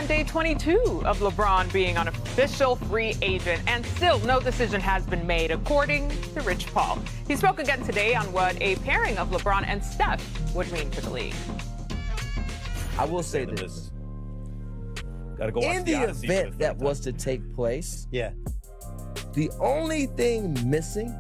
on day 22 of LeBron being an official free agent, and still no decision has been made, according to Rich Paul. He spoke again today on what a pairing of LeBron and Steph would mean for the league. I will say this. Gotta go In the event that was to take place, the only thing missing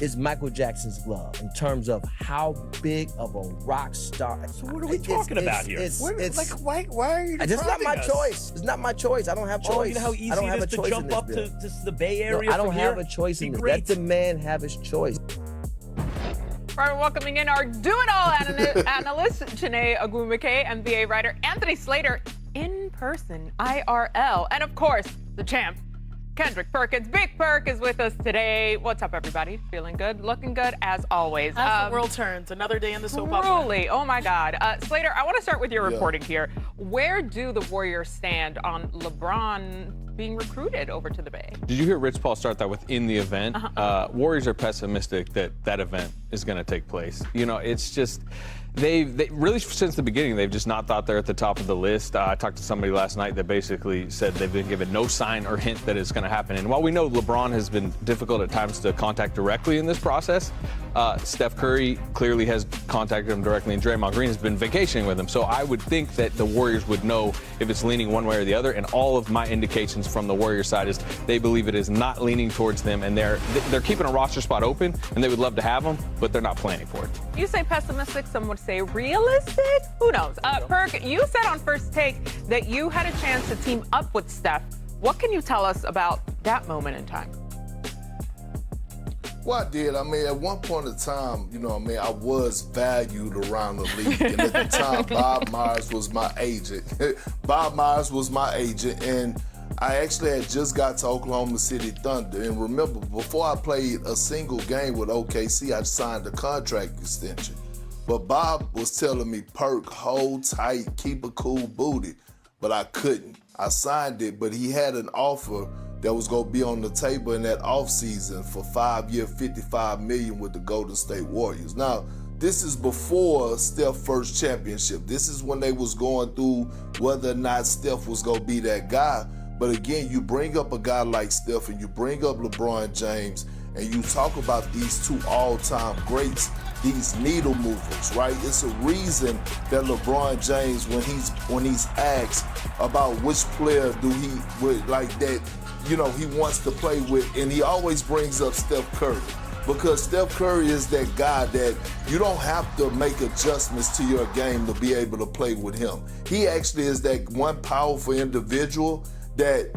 is Michael Jackson's glove in terms of how big of a rock star. So what are we talking about here? Why are you? It's not my choice. It's not my choice. I don't have choice. Oh, you know how easy it is to jump up to the Bay Area? No, I don't have a choice in this. Let the man have his choice. All right, welcoming in our do-it-all analyst, Janae Agumake, NBA writer Anthony Slater, in person, IRL, and of course, the champ, Kendrick Perkins. Big Perk is with us today. What's up, everybody? Feeling good? Looking good, as always. As the world turns, another day in the soap opera. Truly, oh my God. Slater, I want to start with your reporting here. Where do the Warriors stand on LeBron being recruited over to the Bay? Did you hear Rich Paul start that with in the event? Warriors are pessimistic that that event is going to take place. You know, it's just... They really, since the beginning, they've just not thought they're at the top of the list. I talked to somebody last night that basically said they've been given no sign or hint that it's going to happen. And while we know LeBron has been difficult at times to contact directly in this process, Steph Curry clearly has contacted him directly, and Draymond Green has been vacationing with him. So I would think that the Warriors would know if it's leaning one way or the other. And all of my indications from the Warriors side is they believe it is not leaning towards them, and they're keeping a roster spot open, and they would love to have them, but they're not planning for it. You say pessimistic, some would say realistic? Who knows? Perk, you said on First Take that you had a chance to team up with Steph. What can you tell us about that moment in time? Well, I did. I mean, at one point in time, I was valued around the league. And at the time, Bob Myers was my agent. And I actually had just got to Oklahoma City Thunder. And remember, before I played a single game with OKC, I signed a contract extension. But Bob was telling me, Perk, hold tight, keep a cool booty. But I couldn't. I signed it, but he had an offer that was going to be on the table in that offseason for 5 years, $55 million with the Golden State Warriors. Now, this is before Steph's first championship. This is when they was going through whether or not Steph was going to be that guy. But again, you bring up a guy like Steph and you bring up LeBron James and you talk about these two all-time greats, these needle movers, right? It's a reason that LeBron James, when he's asked about which player do he would like that, he wants to play with, and he always brings up Steph Curry. Because Steph Curry is that guy that you don't have to make adjustments to your game to be able to play with him. He actually is that one powerful individual that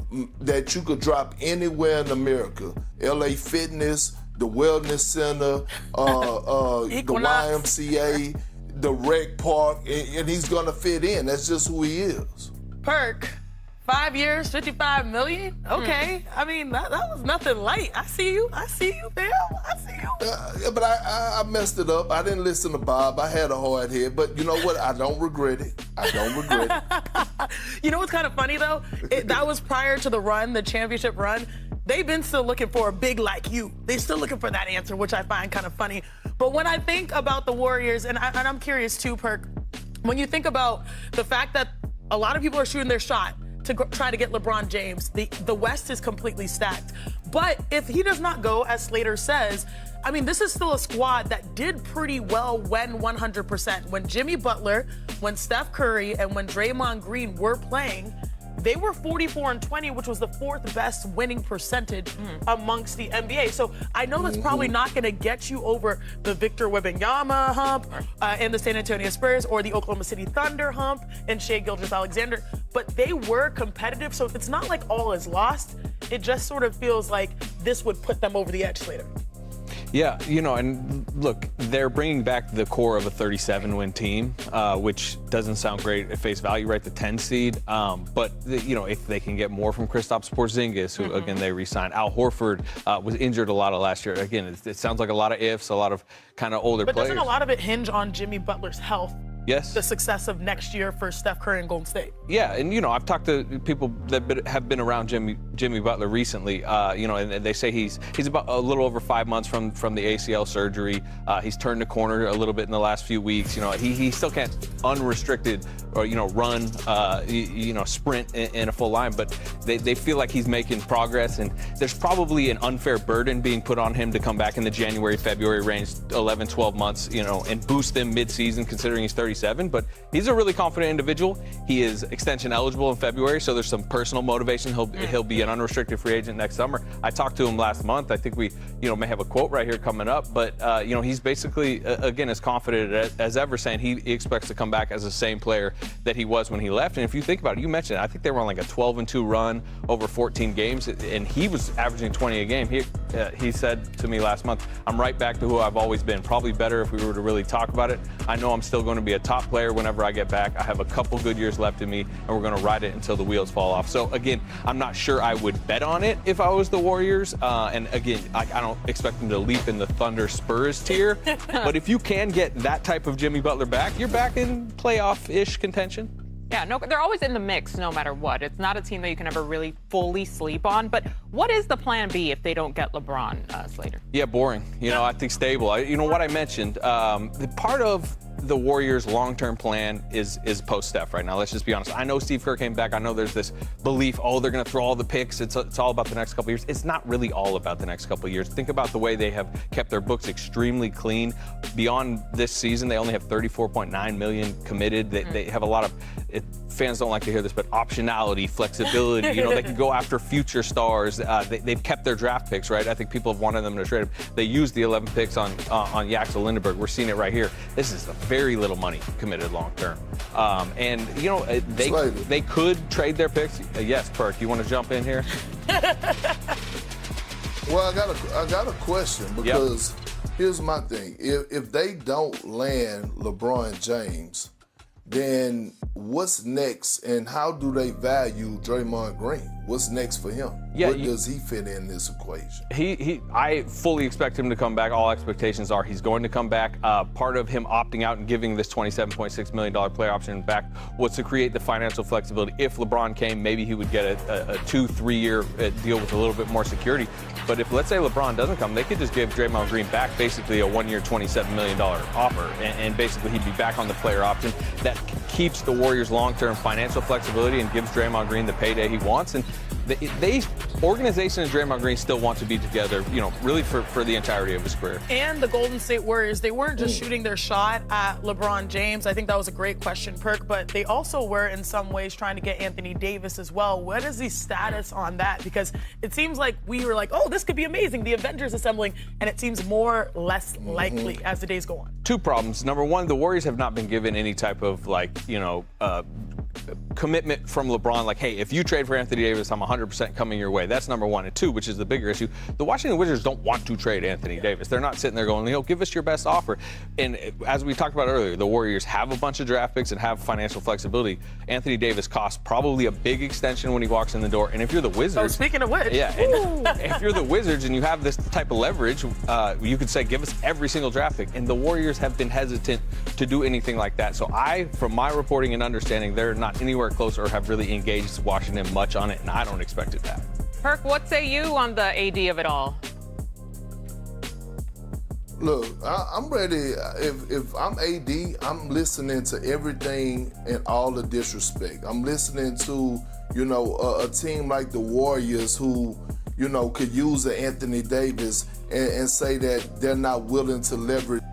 you could drop anywhere in America. LA Fitness, the Wellness Center, the YMCA, the rec park, and he's gonna fit in. That's just who he is. Perk, 5 years, $55 million? Okay. I mean, that was nothing light. I see you, Bill. I see you. But I messed it up. I didn't listen to Bob. I had a hard head. But you know what? I don't regret it. You know what's kind of funny, though? That was prior to the championship run. They've been still looking for a big like you. They're still looking for that answer, which I find kind of funny. But when I think about the Warriors, and I'm curious too, Perk, when you think about the fact that a lot of people are shooting their shot to try to get LeBron James, the West is completely stacked. But if he does not go, as Slater says, I mean, this is still a squad that did pretty well when 100%. When Jimmy Butler, when Steph Curry, and when Draymond Green were playing, they were 44-20, which was the fourth best winning percentage amongst the NBA. So I know that's probably not going to get you over the Victor Wembanyama hump and the San Antonio Spurs, or the Oklahoma City Thunder hump and Shai Gilgeous-Alexander, but they were competitive. So it's not like all is lost. It just sort of feels like this would put them over the edge later. Yeah, and look, they're bringing back the core of a 37-win team, which doesn't sound great at face value, right? The 10 seed. But, if they can get more from Kristaps Porzingis, who, again, they re-signed. Al Horford was injured a lot of last year. Again, it sounds like a lot of ifs, a lot of kind of older players. But doesn't a lot of it hinge on Jimmy Butler's health Yes. the success of next year for Steph Curry and Golden State. Yeah, and I've talked to people that have been around Jimmy Butler recently, and they say he's about a little over 5 months from the ACL surgery. He's turned the corner a little bit in the last few weeks. He still can't unrestricted or run, sprint in a full line, but they feel like he's making progress, and there's probably an unfair burden being put on him to come back in the January, February range, 11, 12 months, and boost them mid-season considering he's 37. But he's a really confident individual. He is extension eligible in February, so there's some personal motivation. He'll be an unrestricted free agent next summer. I talked to him last month. I think we may have a quote right here coming up, but he's basically again as confident as ever, saying he expects to come back as the same player that he was when he left. And if you think about it, you mentioned it, I think they were on like a 12-2 run over 14 games, and he was averaging 20 a game. He said to me last month, "I'm right back to who I've always been. Probably better if we were to really talk about it. I know I'm still going to be a top player whenever I get back. I have a couple good years left in me, and we're going to ride it until the wheels fall off." So again, I'm not sure I would bet on it if I was the Warriors. And again, I don't expect them to leap in the Thunder Spurs tier. But if you can get that type of Jimmy Butler back, you're back in playoff-ish contention. Yeah, no, they're always in the mix no matter what. It's not a team that you can ever really fully sleep on. But what is the plan B if they don't get LeBron, Slater? Yeah, boring. I think stable. What I mentioned, the part of the Warriors' long-term plan is post-Steph right now. Let's just be honest. I know Steve Kerr came back. I know there's this belief, they're going to throw all the picks. It's all about the next couple of years. It's not really all about the next couple of years. Think about the way they have kept their books extremely clean. Beyond this season, they only have $34.9 million committed. They have a lot of fans don't like to hear this, but optionality, flexibility. They can go after future stars. They've kept their draft picks, right? I think people have wanted them to trade them. They used the 11 picks on Yaxel Lindenberg. We're seeing it right here. This is a very little money committed long term. They could trade their picks. Yes, Perk, you want to jump in here? Well, I got a question, because here's my thing. If they don't land LeBron James, then what's next, and how do they value Draymond Green? What's next for him? Yeah, Where does he fit in this equation? I fully expect him to come back. All expectations are he's going to come back. Part of him opting out and giving this $27.6 million player option back was to create the financial flexibility. If LeBron came, maybe he would get a 2-3 year deal with a little bit more security. But if, let's say, LeBron doesn't come, they could just give Draymond Green back basically a 1 year, $27 million offer. And basically he'd be back on the player option. That keeps the Warriors' long-term financial flexibility and gives Draymond Green the payday he wants. And organization and Draymond Green still want to be together, really for the entirety of his career. And the Golden State Warriors, they weren't just shooting their shot at LeBron James. I think that was a great question, Perk, but they also were in some ways trying to get Anthony Davis as well. What is the status on that? Because it seems like we were like, this could be amazing, the Avengers assembling, and it seems less likely as the days go on. Two problems. Number one, the Warriors have not been given any type of commitment from LeBron, like, hey, if you trade for Anthony Davis, I'm 100% coming your way. That's number one. And two, which is the bigger issue, the Washington Wizards don't want to trade Anthony Davis. They're not sitting there going, give us your best offer. And as we talked about earlier, the Warriors have a bunch of draft picks and have financial flexibility. Anthony Davis costs probably a big extension when he walks in the door. And if you're the Wizards... speaking of which... Yeah, and if you're the Wizards and you have this type of leverage, you could say, give us every single draft pick. And the Warriors have been hesitant to do anything like that. So from my reporting and understanding, they're not anywhere close or have really engaged Washington much on it, and I don't expect it to happen. Perk, what say you on the AD of it all? Look, I'm ready. If I'm AD, I'm listening to everything and all the disrespect. I'm listening to, a team like the Warriors who, could use an Anthony Davis and say that they're not willing to leverage